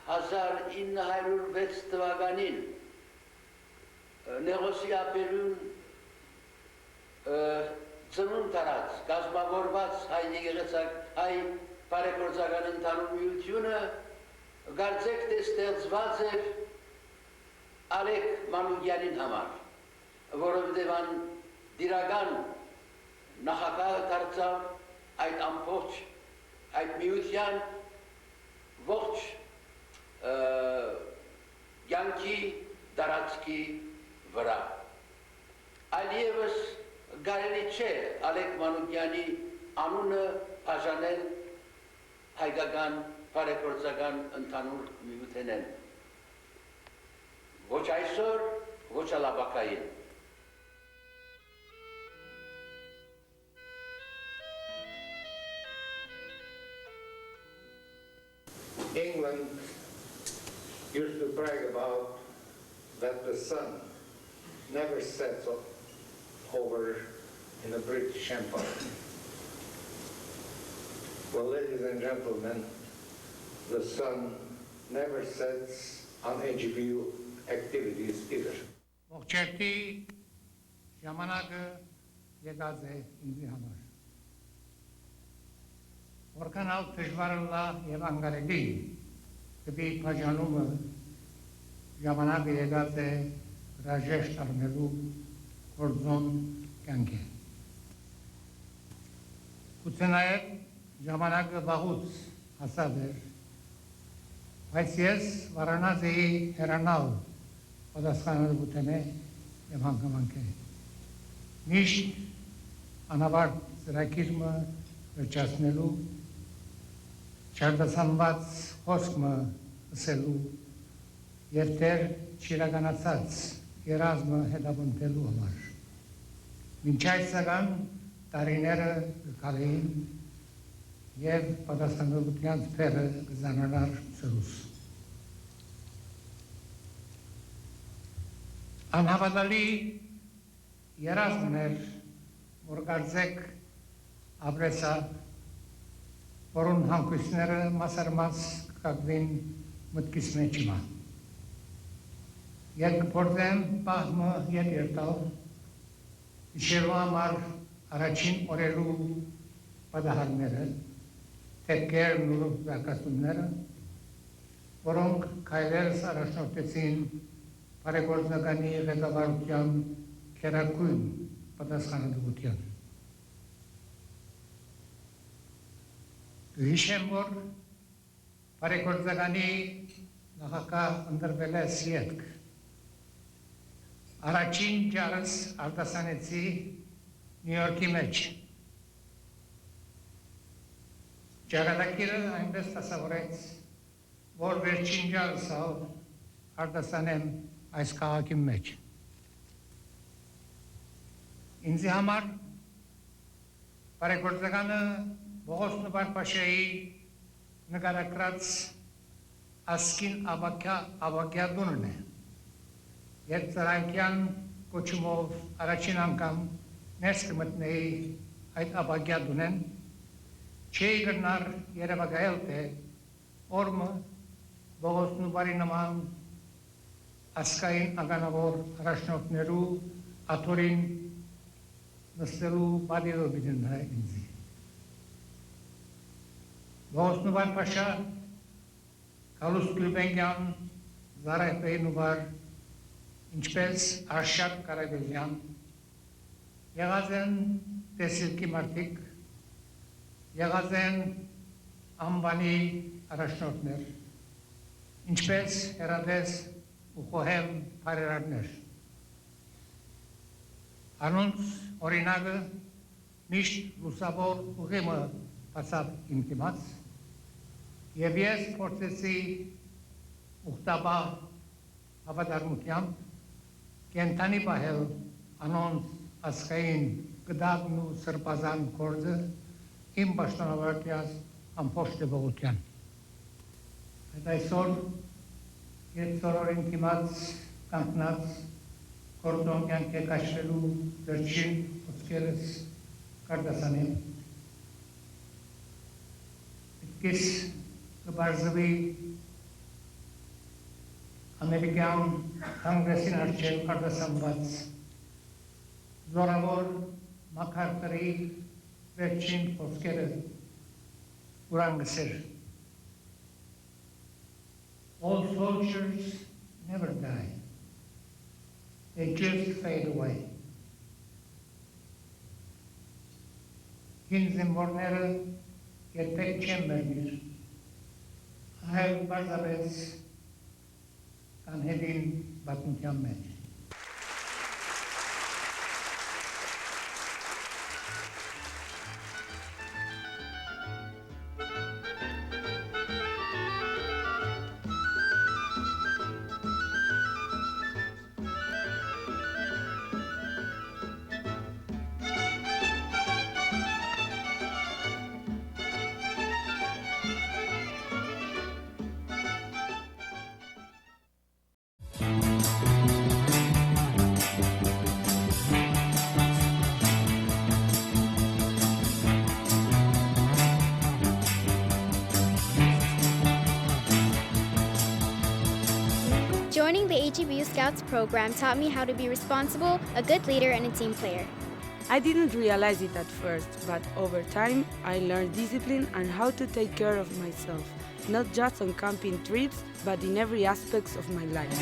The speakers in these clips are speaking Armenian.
1906 թվականին նեգոսիաբերուն ծնունդ արած կազմավորված հայ բարեգործական ընդհանուր միությունը կարծեք թե ստեղծված էր Ալեք Մանուկյանին համար, որովհետև ան դիրական նախագահը դարձավ այդ ամբողջ այդ միության ողջ կյանքի տարածքի վրա։ Այլևս կարելի չէ Ալեք Մանուկյանի անունը բաժանել հայկական բարեգործական ընդհանուր միութենեն։ Ոչ այսօր, ոչ ապագային։ England used to brag about that the sun never sets over in the British Empire. Well, ladies and gentlemen, the sun never sets on HBU activities either. Ողջերտի ժամանակը եկած է ինձի համար։ Որքանալ դժվար լա եւ անկարելի դեպի բաժանումը ժամանակը եկած է հրաժեշտ առնելու գործոն կյանքի։ Գուցե նաեւ ժամանակը վաղուց հասավ էր, բայց ես վարանած էի հեռանալ պատասխանատվությունը եւ հանգամանքը։ Միշտ անավարտ ծրագիրը վերջացնելու, չարդասանված խոսքը ասելու եւ դեր չիրականացած երազմը հետապնդելու համար։ Մինչ այսական տարիները կալեին եւ պատասխանատվության սփերը կզանանար սրուս։ Անհավատալի երազմն էր, որ կարծեք ապրեցա, որուն հանգույցները մասարմաց կակվին մտքիս մեջիմա։ Երբ փորձեմ պահմը ետ երտալ, իշելու համար առաջին օրելու պատահարները, թեպքերն ու զարգացումները, որոնք քայլերս առաջնորդեցին բարեգործականի ղեկավարության քերակույն պատասխանատվության։ Հիշեմ, որ բարեգործականի նախագահ ընտրվել է Սիետք։ Առաջին ջարս արտասանեցի Նյու Յորքի մեջ։ Ջարատակիրը այնպես դասավորեց, որ վերջին ջարսը արտասանեմ այս քաղաքի մեջ։ Ինձի համար բարեգործականը Բողոս Նվար-Փաշայի նկարագրած ասկին ավագյադունն է, երբ ծրանկյան կոչումով առաջին անգամ ներս կմտնեի այդ ավագյադունեն, չէի գրնար երևակայել, թե օրմը Բողոս Նվարի նման ասկային ականավոր առաջնորդներու աթորին նստելու բադիրով բիդն է ինձի։ Բողոս Նվար-Փաշա, Կալուս Գյուլբենգյան, Զարայբեյ Նուբար, ինչպես Արշակ Կարագոզյան, եղած են տեսիլքի մարդիկ, եղած են անվանի առաջնորդներ, ինչպես հերադես ու խոհեմ բարերարներ։ Անոնց օրինակը միշտ լուսավոր ուղիմը բացավ իմ դիմաց, եւ ես փորձեցի ուխտաբար հավատարմությամբ կենթանի պահել անոնց ասկային գդակն ու սրբազան գործը իմ պաշտոնավարության ամբողջ տևողության։ Այդ այսօր երբ ծորորին դիմաց կանգնած գործոն կյանքի կաշվելու վերջին ոտքերս կարտասանեմ, Կես կբարձվի, ամերիկյան կոնգրեսին արչև արտասանված զորավոր Մակարթրի վերջին խոսքերը ուրանգսեր. All soldiers never die. They just fade away. Հին զինվորները երբեք չեն մեռնիր, այլ պարզապես կանհետին պատմության մեջ։ Joining the HEBU Scouts program taught me how to be responsible, a good leader, and a team player. I didn't realize it at first, but over time, I learned discipline and how to take care of myself, not just on camping trips, but in every aspect of my life.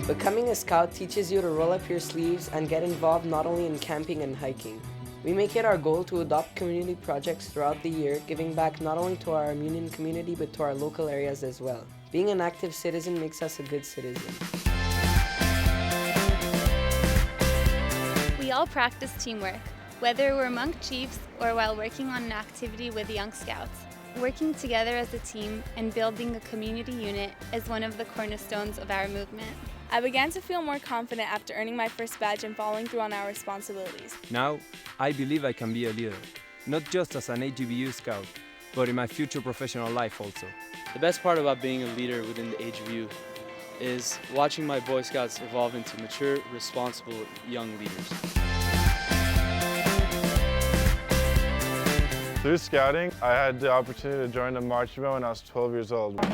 Becoming a scout teaches you to roll up your sleeves and get involved not only in camping and hiking. We make it our goal to adopt community projects throughout the year, giving back not only to our Armenian community but to our local areas as well. Being an active citizen makes us a good citizen. We all practice teamwork, whether we're monk chiefs or while working on an activity with young scouts. Working together as a team and building a community unit is one of the cornerstones of our movement. I began to feel more confident after earning my first badge and following through on our responsibilities. Now, I believe I can be a leader, not just as an HEBU scout, but in my future professional life also. The best part about being a leader within the HEBU is watching my Boy Scouts evolve into mature, responsible young leaders. Through scouting, I had the opportunity to join the marching band when I was 12 years old.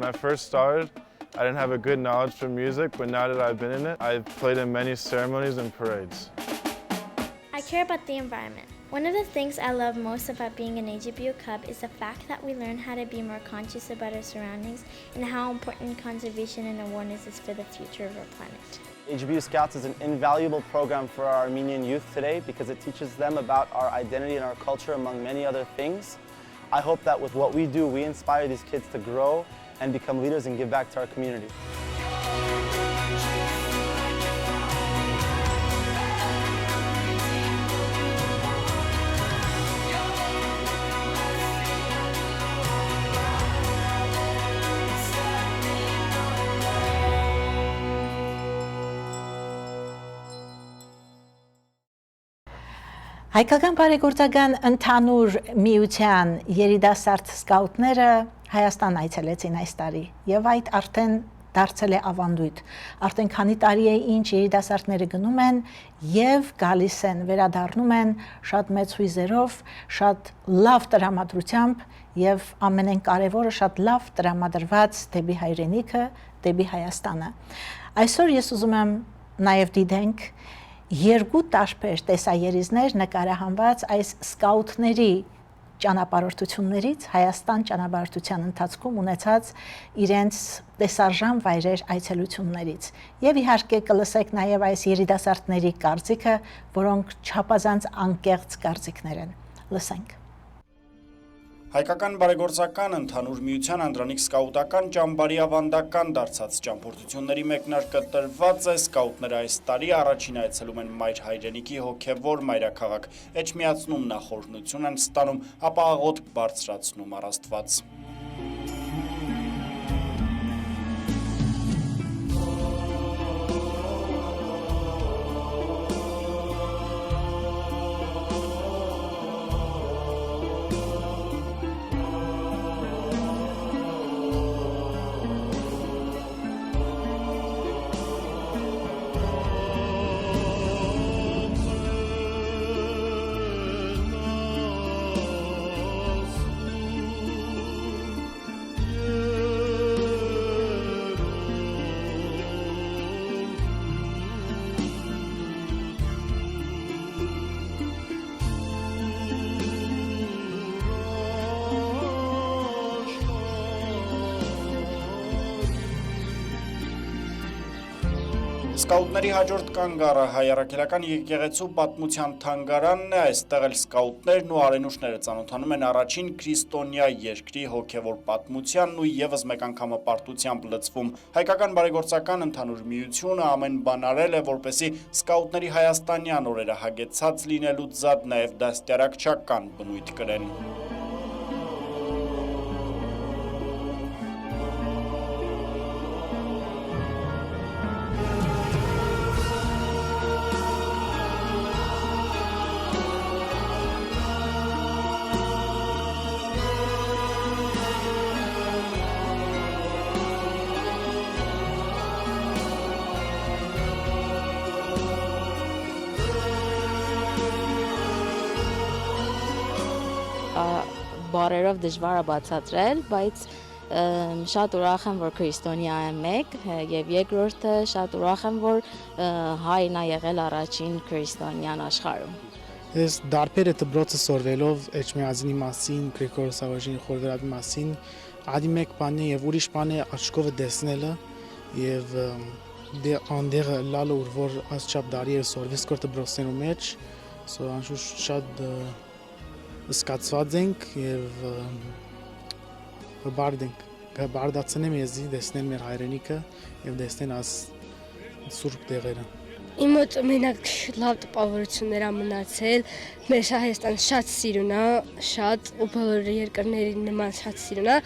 When I first started, I didn't have a good knowledge for music, but now that I've been in it, I've played in many ceremonies and parades. I care about the environment. One of the things I love most about being an HEBU Cub is the fact that we learn how to be more conscious about our surroundings and how important conservation and awareness is for the future of our planet. HEBU Scouts is an invaluable program for our Armenian youth today because it teaches them about our identity and our culture among many other things. I hope that with what we do, we inspire these kids to grow and become leaders and give back to our community. Հայկական բարեգործական ընդհանուր միության երիտասարդ սկաուտները Հայաստան այցելեցին այս տարի եւ այդ արդեն դարձել է ավանդույթ։ Արդեն քանի տարի է ինչ երիտասարդները գնում են եւ գալիս են, վերադառնում են շատ մեծ հույզերով, շատ լավ տրամադրությամբ եւ ամենեն կարեւորը շատ լավ տրամադրված դեպի հայրենիքը, դեպի Հայաստանը։ Այսօր ես ուզում եմ նաեւ դիտենք երկու տարբեր տեսաերիզներ նկարահանված այս սկաուտների ճանապարհորդություններից Հայաստան ճանապարհորդության ընթացքում ունեցած իրենց տեսարժան վայրեր այցելություններից եւ իհարկե կլսեք նաեւ այս երիտասարդների կարծիքը, որոնք չափազանց անկեղծ կարծիքներ են։ Լսենք։ Հայկական բարեգործական ընդհանուր միության Անդրանիկ սկաուտական ճամբարի ավանդական դարձած ճամփորդությունների մեկնարկը տրված է սկաուտները այս տարի առաջին այցելում են մայր հայրենիքի հոգևոր մայրաքաղաք, էջմիածնում նախօրհնություն են ստանում, ապա աղոթք բարձրացնում առ Աստված։ Սկաուտների հաջորդ կանգառը հայ առաքելական եկեղեցու պատմության թանգարանն է, այստեղ էլ սկաուտներն ու արենուշները ծանոթանում են առաջին քրիստոնյա երկրի հոգևոր պատմությանն ու ևս մեկ անգամ հպարտությամբ լցվում։ Հայկական բարեգործական ընդհանուր միությունը ամեն բան արել է, որպեսզի սկաուտների հայաստանյան օրերը հագեցած լինելուց զատ նաև դաստիարակչական բնույթ կրեն։ Բարերով դժվար է բացատրել, բայց շատ ուրախ եմ, որ քրիստոնյա եմ մեկ, եւ երկրորդը շատ ուրախ եմ, որ հայն է եղել առաջին քրիստոնյան աշխարհում։ Ես դարբերը դպրոցը սորվելով Էջմիածնի մասին, Գրիգոր Սավոժին խորհրդի մասին, ադի մեկ բան է եւ ուրիշ բան է աչքովը տեսնելը եւ անդեղը լալը որ ասչապ դարի է սորվես կոր դպրոցներու մեջ, անշուշտ շատ սկացված ենք եւ բարդացնեմ եզի դեսնեն մեր հայրենիքը եւ դեսնեն աս սուրբ տեղերը։ Իմ մոտ մենակ լավ տպավորություններ ա մնացել, մեր Հայաստանը շատ սիրուն ա, շատ ու բոլոր երկրների նման շատ սիրուն ա,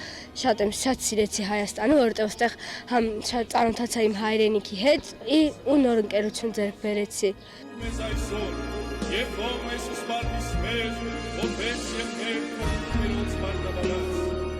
շատ եմ շատ սիրեցի Հայաստանը, որովհետեւ այստեղ համ շատ ծանոթացա իմ հայրենիքի հետ ու նոր ընկերություն ձեռք բերեցի։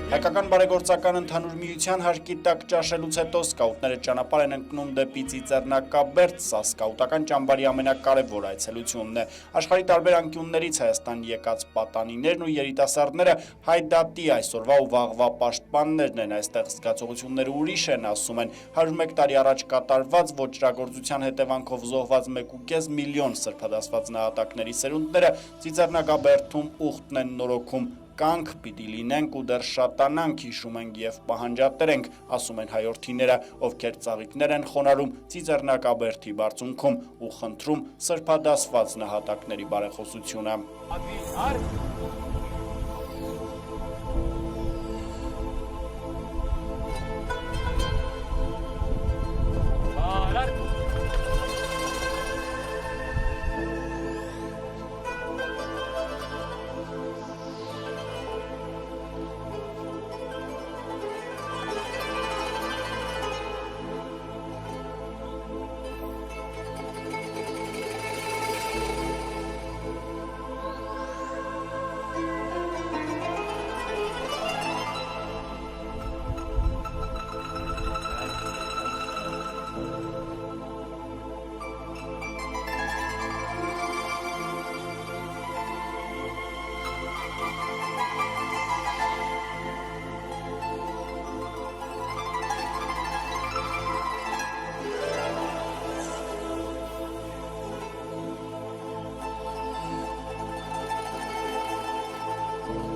Հայկական բարեգործական ընդհանուր միության հարկի տակ ճաշելուց հետո սկաուտները ճանապարհ են ընկնում դեպի Ծիծեռնակաբերդ, սա սկաուտական ճամբարի ամենակարևոր այցելությունն է։ Աշխարհի տարբեր անկյուններից Հայաստան եկած պատանիներն ու երիտասարդները հայ դատի այսօրվա ու վաղվա պաշտպաններն են, այստեղ զգացողությունները ուրիշ են, ասում են 101 տարի առաջ կատարված ոճրագործության հետևանքով զոհված 1.5 միլիոն սրբադասված նահատակների սերունդները Ծիծեռնակաբերդում ուխտն են նորոգում։ Կանք պիտի լինենք ու դեռ շատանանք հիշում ենք և պահանջատերենք, ասում են հայորդիները, ովքեր ծաղիկներ են խոնարհում Ծիծեռնակաբերդի բարձունքում ու խնդրում սրբադասված նահատակների բարեխոսությունը։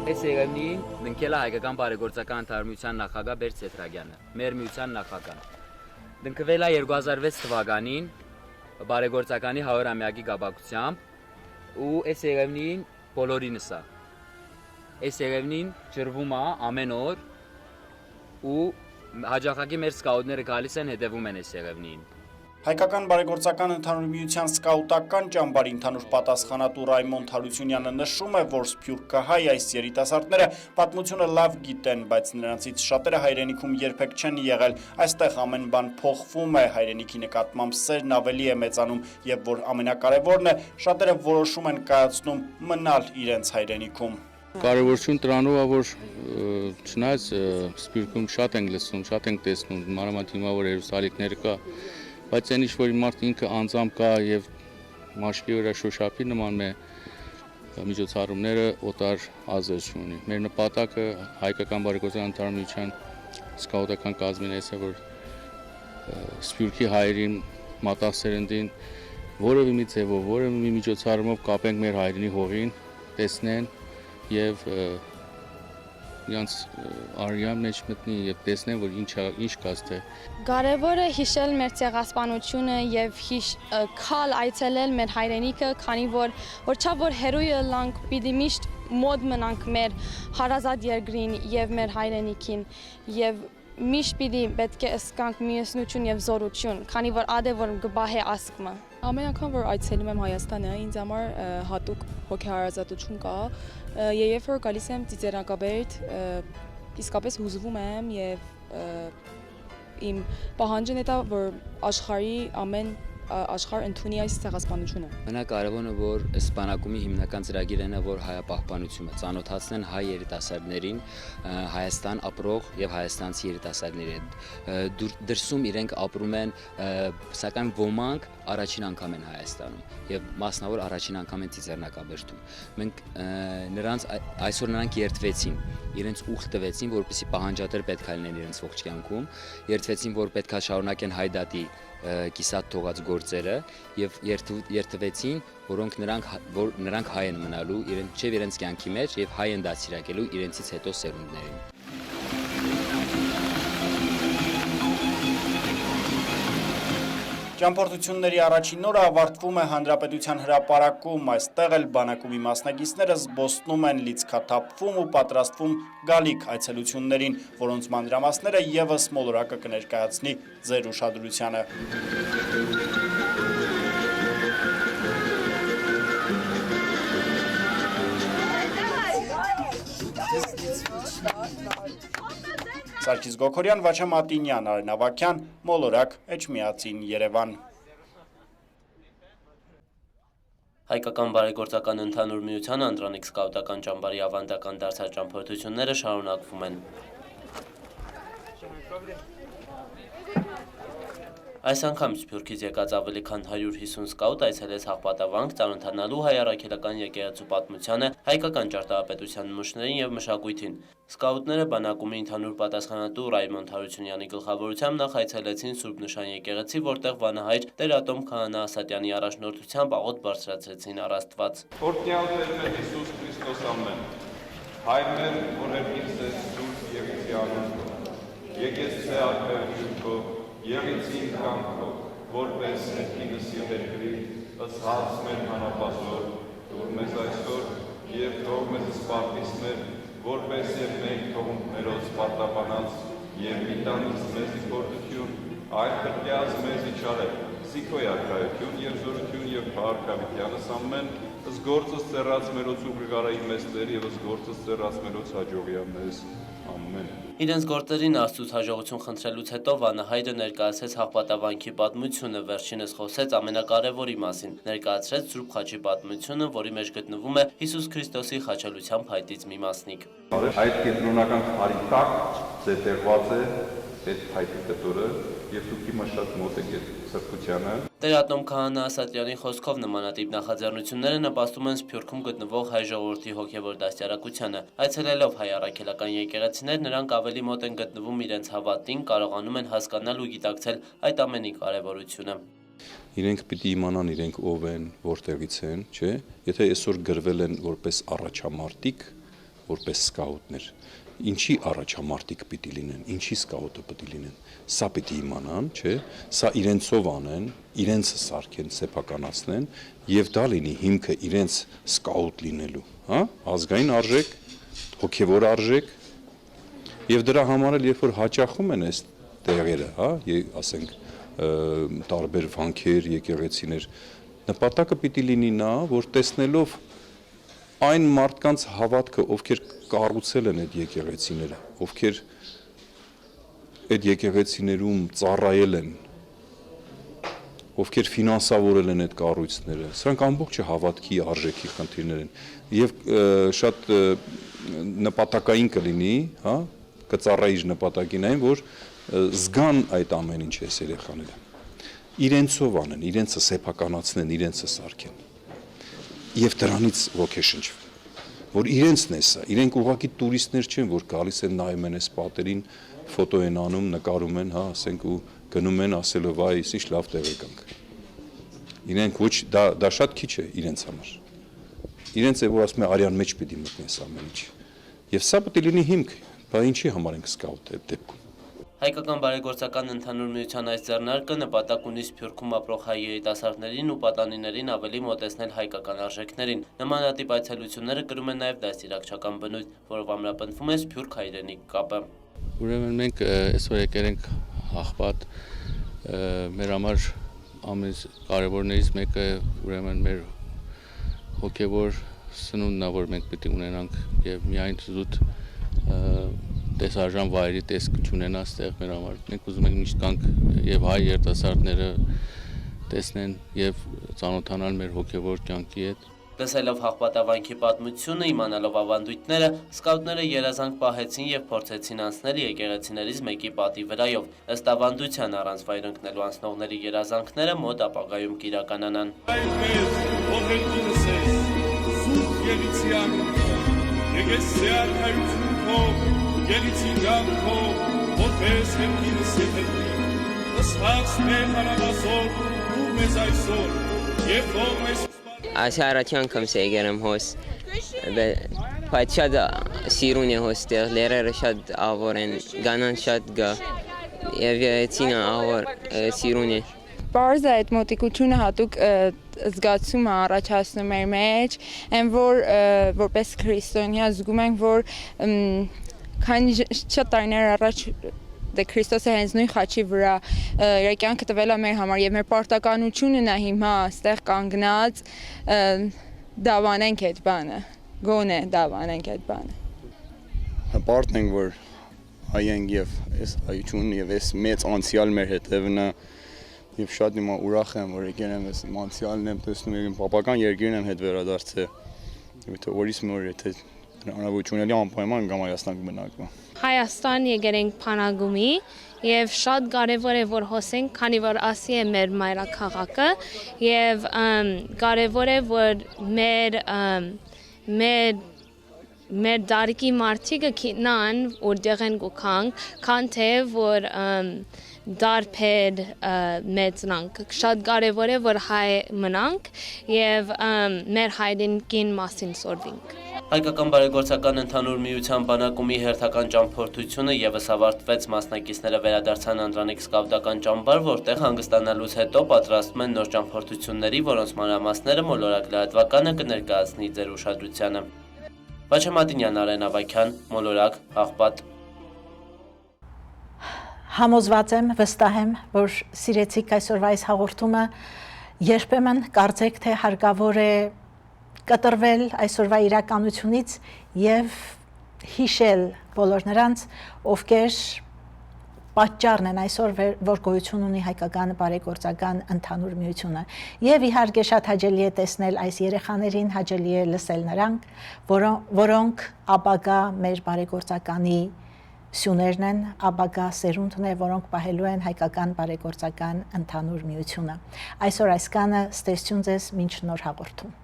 Այս երևնին դնկել է հայկական բարեգործական ընդհանրության նախագահ Բերտ Սեթրագյանը, մեր միության նախագահ։ Դնկվել է 2006 թվականին բարեգործականի 100-ամյակի կապակցությամբ ու այս երևնին բոլորինս է։ Այս երևնին ջրվում է ամեն օր ու հաջողակի մեր սկաուտները գալիս են հետևում են այս երևնին։ Հայկական բարեգործական ընդհանուր միության սկաուտական ճամբարի ընդհանուր պատասխանատու Ռայմոնդ Հարությունյանը նշում է, որ սփյուռքահայ այս երիտասարդները պատմությունը լավ գիտեն, բայց նրանցից շատերը հայրենիքում երբեք չեն եղել, այստեղ ամեն բան փոխվում է, հայրենիքի նկատմամբ սերն ավելի է մեծանում եւ որ ամենակարևորն է, շատերը որոշում են կայացնում մնալ իրենց հայրենիքում։ Կարևորություն դրանով է, որ չնայած Սփյուռքում շատ ենք լսում, շատ ենք տեսնում, մանավանդ հիմա որ հերոսալիքներ կա, բայց այն ինչ-որ մարդ ինքը անձամբ կա և մաշկի վրա շոշափի նման միջոցառումները օտար ազդեցություն չունի։ Մեր նպատակը հայկական բարեգործական ընդհանուր միության սկաուտական կազմին էս է, որ Սփյուռքի հայերին, մատաղ-սերնդին որևէ մի ձևով, որևէ մի միջոցառումով կապենք մեր հայրենի հողին, տեսնեն և իրանց արյա մեջ մտնի եւ տեսնեն, որ ինչ կաց թե։ Կարևորը հիշել մեր ցեղասպանությունը եւ քալ այցելել մեր հայրենիքը, քանի որ հերոյը լանք պիտի միշտ մոտ մնանք մեր հարազատ երկրին եւ մեր հայրենիքին եւ միշտ պիտի պետք է ըսկանք միասնություն եւ զորություն, քանի որ ադե որ գբահե ասկմը։ Ամեն անգամ որ այցելում եմ Հայաստանը, ինձ համար հատուկ հոգեհարազատություն կա, եւ երբ որ գալիս եմ Ծիծեռնակաբերդ, իսկապես հուզվում եմ եւ իմ պահանջն է դա, որ աշխարհ ընդունի այս ցեղասպանությունը։ Ամենակարևորը որ սպանակումի հիմնական ծրագիրն է որ հայապահպանությունը, ծանոթացնեն հայ երիտասարդներին, Հայաստան ապրող եւ հայաստանցի երիտասարդների հետ։ Դրսում իրենք ապրում են, սակայն ոմանք առաջին անգամ են Հայաստանում եւ մասնավոր առաջին անգամ են Ծիծեռնակաբերդում։ Մենք այսօր նրանք երդվեցին, իրենց ուխտ տվեցին, որպեսզի պահանջատեր պետք է լինեն իրենց ողջ կյանքում, երդվեցին, որ պետք է շարունակեն հայ դատի կիսատ թողած գործերը եւ երթվեցին, որ նրանք հայ են մնալու իրենց կյանքի մեջ եւ հայ են դասիրակելու իրենցից հետո սերունդներին։ Ճամփորդությունների առաջին օրը ավարտվում է Հանրապետության հրապարակում, այստեղ էլ բանակումի մասնակիցները զբոսնում են, լիցքաթափվում ու պատրաստվում գալիք այցելություններին, որոնց մանրամասները ևս մոլորակը կներկայացնի ձեր ուշադրությանը։ Սարգիս Գոքորյան, Վաչա Մատինյան, Արեն Ավագյան, Մոլորակ, Էջմիածին, Երևան։ Հայկական բարեգործական ընդհանուր միության Անդրանիկ սկաուտական ճամբարի ավանդական դարձաճամփորդությունները շարունակվում են։ Այս անգամ Սփյուռքից եկած ավելի քան 150 սկաուտ այցելեց Հաղպատավանք ծանոթանալու հայ առաքելական եկեղեցու պատմությանը, հայկական ճարտարապետության նմուշներին եւ մշակույթին։ Սկաուտները բանակումի ընդհանուր պատասխանատու Ռայմոնդ Հարությունյանի գլխավորությամբ նախ այցելեցին Սուրբ Նշան եկեղեցի, որտեղ վանահայր Տեր Ատոմ Քահանա Ասատյանի առաջնորդությամբ աղոթ բարձրացրեցին առ Աստված։ Օրհնյալ Տեր Հիսուս Քրիստոս ամեն։ Հայրներ, որ եկես Սուրբ Եկեղեցի անունով։ Եկես ցե ակերտուկո Եղեցին կանքով, որպես ներքինս և երկրի, ըսհաց մեր հանապազոր, դուր մեզ այսօր և թող մեզ սպարտիս մեր, որպես և մենք թողում մերոց պարտապանած և մի տանից մեզի գործություն, այլ կրկյաց մեզի չարել, սիքոյ արկայություն և զորություն և փառքավիտյանս ամեն, զգործս ծերած մերոց ու գրգարայի մեզ տեր և զգործս ծերած մերոց հաջողյա մեզ, ամեն։ Իրենց գործերին Աստծուց հաջողություն խնդրելուց հետո վանահայրը ներկայացրեց Հաղպատավանքի պատմությունը, վերջինս խոսեց ամենակարևորի մասին, ներկայացրեց Սուրբ Խաչի պատմությունը, որի մեջ գտնվում է Հիսուս Քրիստոսի խաչելության փայտից մի մասնիկ։ Այդ կենտրոնական քարի տակ ձետեղված է այդ փայտի կտորը և դուք հիմա շատ մոտ եք այդ սրբությանը։ Տեր Ատոմ Քահանա Ասատյանի խոսքով նմանատիպ նախաձեռնությունները նպաստում են Սփյուռքում գտնվող հայ ժողովրդի հոգևոր դաստիարակությանը։ Այցելելով հայ առաքելական եկեղեցիներ, նրանք ավելի մոտ են գտնվում իրենց հավատին, կարողանում են հասկանալ ու գիտակցել այդ ամենի կարևորությունը։ Իրենք պիտի իմանան իրենք ով են, որտեղից են, չէ՞։ Եթե այսօր գրվել են որպես առաջամարտիկ, որպես սկաուտներ, ինչի առաջամարտիկ պիտի լինեն, ինչի սկաուտը պիտի լինեն, սա պիտի իմանան, չէ՞, սա իրենցով անեն, իրենց սարքեն, սեփականացնեն եւ դա լինի հիմքը իրենց սկաուտ լինելու, հա, ազգային արժեք, հոգեվոր արժեք եւ դրա համար էլ երբ որ հաճախում են այս տեղերը, հա, ասենք տարբեր վանքեր, եկեղեցիներ, նպատակը պիտի լինի նա, որ տեսնելով այն մարդկանց հավատքը, ովքեր կառուցել են այդ եկեղեցիները, ովքեր այդ եկեղեցիներում ծառայել են, ովքեր ֆինանսավորել են այդ կառույցները, սրանք ամբողջը հավատքի արժեքի խնդիրներ են եւ շատ նպատակային կլինի, հա, կծառայի նպատակին այն, որ զգան այդ ամեն ինչ էս երեխաները, իրենցով անեն, իրենցը սեփականացնեն, իրենցը սարքեն եւ դրանից ոգեշնչվեն, որ իրենցն է սա, իրենք ուղղակի տուրիստներ չեն, որ գալիս են նայում են այս պատերին, ֆոտո են անում, նկարում են, հա, ասենք ու գնում են ասելով այ ինչ լավ տեղ եկանք։ Իրենք ոչ դա շատ քիչ է իրենց համար։ Իրենց է որ ասում է արյան մեջ պիտի մտնես ամեն ինչ։ Եվ սա պետք է լինի հիմք, բայց ինչի համար ենք սկաուտ այդ դեպքում։ Հայկական բարեգործական ընդհանուր միության այս ձեռնարկը նպատակ ունի Սփյուռքում ապրող հայ երիտասարդներին ու պատանիներին ավելի մոտեցնել հայկական արժեքներին։ Նմանատիպ այցելությունները կրում են նաև դաստիարակչական բնույթ, որով ամրապնդվում է սփյուռք հայրենիք կապը։ Ուրեմն մենք այսօր եկել ենք Աղբատ, մեր համար ամենակարևորներից մեկը ուրեմն մեր հոգևոր սնունդն է, որ մենք պետք է ունենանք եւ միայն զուտ տեսարժան վայրի տեսք չունենա ստեղ մեր համար։ Մենք ուզում ենք միշտ կանք եւ հայ երիտասարդները տեսնեն եւ ծանոթանալ մեր հոգեվոր կյանքի հետ։ Լսելով Աղբատավանքի պատմությունը, իմանալով ավանդույթները, սկաուտները երազանք պահեցին եւ փորձեցին անցնել եկեղեցիներից մեկի պատի վրայով։ Ըստ ավանդության առանց վայր ընկնելու անցնողների երազանքները մոտ ապագայում կիրականանան։ Գելիցի գանքո, որպես հենքինս եթերնի, ըսհաց մեր հարավասոր ու մեզ այսօր, և ով մեզ Այս առաջի անգամ եկել եմ հոս, բայց շատ սիրուն է հոստեղ, լերերը շատ ավոր են, գանան շատ գա, և յեցինը ավոր սիրուն է։ Պարզ է այդ մոտիկությունը հատուկ զգացում է առաջացնում մեր մեջ, են որ որպես քրիստոնյա զգում ենք, որ քանի շատ տարիներ առաջ Քրիստոսը հենց նույն խաչի վրա իր կյանքը տվել է մեր համար եւ մեր պարտականությունն է հիմա այստեղ կանգնած դավանենք այդ բանը, գոնե դավանենք այդ բանը։ Հպարտ ենք, որ հայ ենք եւ այս հայությունն եւ այս մեծ անցյալ մեր հետևն է եւ շատ հիմա ուրախ եմ, որ եկել եմ այս անցյալն եմ տեսնում եւ պապական երկիրն եմ հետ վերադարձել։ Եթե օրից մի օր եթե հնարավորություն ունենա անպայման գամ Հայաստան կմնակվեմ։ Հայաստան եկել ենք փանագումի եւ շատ կարեւոր է որ հոսենք, քանի որ ասի է մեր մայրաքաղաքը եւ կարեւոր է որ մեր դարիքի մարդիկը քինան որտեղ են գոքանք, քան թե որ դարբեր մեծնանք։ Շատ կարեւոր է որ հայ մնանք եւ մեր հայրենիքին մասին սորվենք։ Հայկական բարեգործական ընդհանուր միության բանակումի հերթական ճամփորդությունը եւս ավարտվեց, մասնակիցները վերադարձան Անդրանիկ սկաուտական ճամբար, որտեղ հանգստանալուց հետո պատրաստում են նոր ճամփորդությունների, որոնց մանրամասները մոլորակ լրատվականը կներկայացնի ձեր ուշադրությանը։ Վաչե Մատինյան, Արեն Ավագյան, Մոլորակ, Աղբատ։ Համոզված եմ, վստահ եմ, որ սիրեցիք այսօրվա այս հաղորդումը, երբեմն կարծեք, թե հարկավոր է կտրվել այսօրվա իրականությունից եւ հիշել բոլոր նրանց, ովքեր պատճառն են այսօր որ գոյություն ունի հայկական բարեգործական ընդհանուր միությունը եւ իհարկե շատ հաճելի է տեսնել այս երեխաներին, հաճելի է լսել նրանք, որոնք ապագա մեր բարեգործականի սյուներն են, ապագա սերունդն է, որոնք պահելու են հայկական բարեգործական ընդհանուր միությունը։ Այսօր այսքանը, ստեսություն ձեզ, մինչ նոր հաղորդում։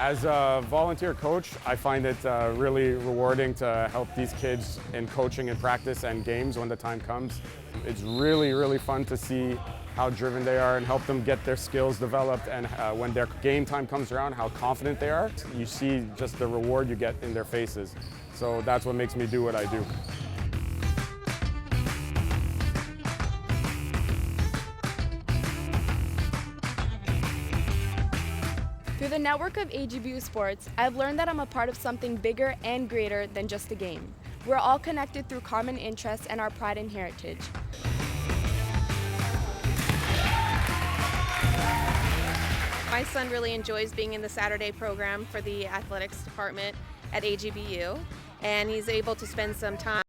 As a volunteer coach, I find it really rewarding to help these kids in coaching and practice and games when the time comes. It's really fun to see how driven they are and help them get their skills developed, and when their game time comes around, how confident they are. You see just the reward you get in their faces. So that's what makes me do what I do. Through the network of AGBU Sports, I've learned that I'm a part of something bigger and greater than just a game. We're all connected through common interests and our pride and heritage. My son really enjoys being in the Saturday program for the athletics department at AGBU, and he's able to spend some time